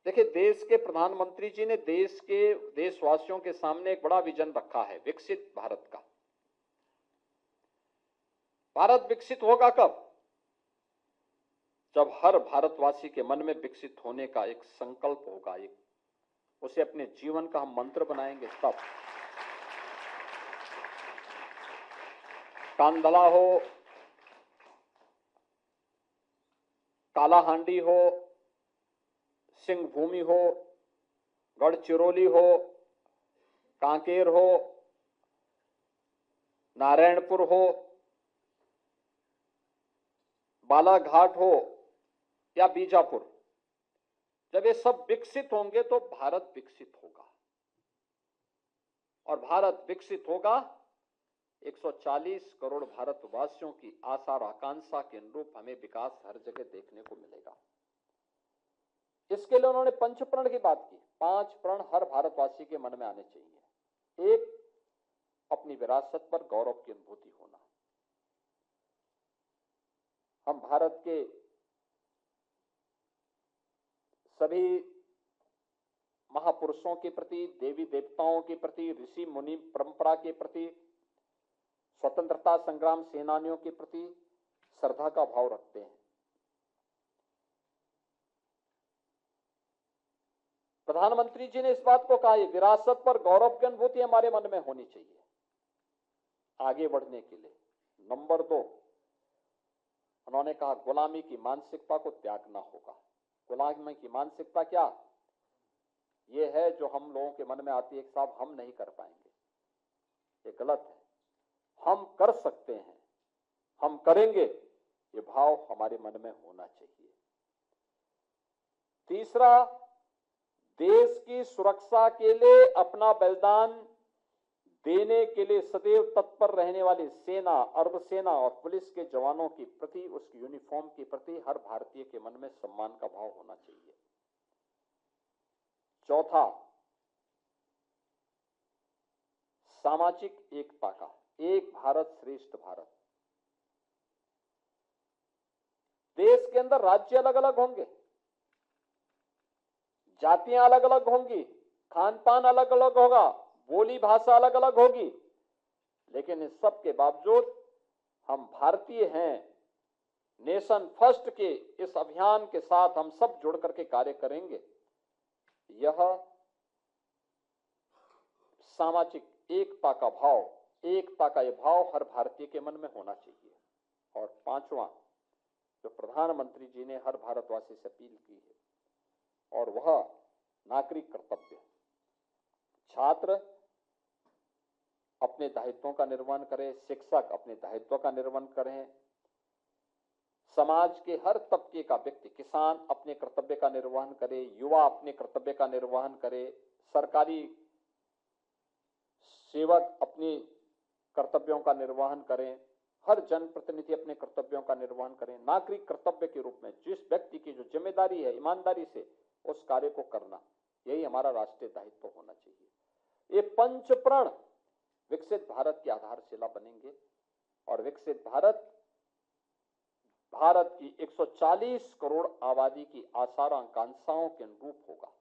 देखिए, देश के प्रधानमंत्री जी ने देशवासियों के सामने एक बड़ा विजन रखा है, विकसित भारत का। भारत विकसित होगा कब? जब हर भारतवासी के मन में विकसित होने का एक संकल्प होगा, उसे अपने जीवन का हम मंत्र बनाएंगे तब। कांधला हो, कालाहांडी हो, सिंहभूमि हो, गढ़चिरौली हो, कांकेर हो, नारायणपुर हो, बालाघाट हो या बीजापुर, जब ये सब विकसित होंगे तो भारत विकसित होगा। और भारत विकसित होगा 140 करोड़ भारतवासियों की आशा और आकांक्षा के अनुरूप हमें विकास हर जगह देखने को मिलेगा। इसके लिए उन्होंने पंचप्रण की बात की। 5 प्रण हर भारतवासी के मन में आने चाहिए। एक, अपनी विरासत पर गौरव की अनुभूति होना। हम भारत के सभी महापुरुषों के प्रति, देवी देवताओं के प्रति, ऋषि मुनि परंपरा के प्रति, स्वतंत्रता संग्राम सेनानियों के प्रति श्रद्धा का भाव रखते हैं। प्रधानमंत्री जी ने इस बात को कहा, विरासत पर गौरव की अनुभूति हमारे मन में होनी चाहिए आगे बढ़ने के लिए। नंबर 2, उन्होंने कहा गुलामी की मानसिकता को त्यागना होगा। गुलामी की मानसिकता क्या? ये है जो हम लोगों के मन में आती है कि साहब हम नहीं कर पाएंगे, ये गलत है। हम कर सकते हैं, हम करेंगे, ये भाव हमारे मन में होना चाहिए। तीसरा, देश की सुरक्षा के लिए अपना बलिदान देने के लिए सदैव तत्पर रहने वाली सेना, अर्धसेना और पुलिस के जवानों के प्रति, उसकी यूनिफॉर्म के प्रति हर भारतीय के मन में सम्मान का भाव होना चाहिए। चौथा, सामाजिक एकता का, एक भारत श्रेष्ठ भारत। देश के अंदर राज्य अलग अलग होंगे, जातियां अलग अलग होंगी, खान पान अलग अलग होगा, बोली भाषा अलग अलग होगी, लेकिन इस सब के बावजूद हम भारतीय हैं। नेशन फर्स्ट के इस अभियान के साथ हम सब जुड़ करके कार्य करेंगे। यह सामाजिक एकता का भाव, एकता का यह भाव हर भारतीय के मन में होना चाहिए। और पांचवा, जो प्रधानमंत्री जी ने हर भारतवासी से अपील की है, और वह नागरिक कर्तव्य। छात्र अपने दायित्वों का निर्वहन करें, शिक्षक अपने दायित्वों का निर्वहन करें, समाज के हर तबके का व्यक्ति, किसान अपने कर्तव्य का निर्वहन करे, युवा अपने कर्तव्य का निर्वहन करे, सरकारी सेवक अपने कर्तव्यों का निर्वहन करें, हर जनप्रतिनिधि अपने कर्तव्यों का निर्वहन करें। नागरिक कर्तव्य के रूप में जिस व्यक्ति की जो जिम्मेदारी है, ईमानदारी से उस कार्य को करना, यही हमारा राष्ट्रीय दायित्व होना चाहिए। ये पंच प्रण विकसित भारत की आधारशिला बनेंगे और विकसित भारत भारत की 140 करोड़ आबादी की आशा और आकांक्षाओं के अनुरूप होगा।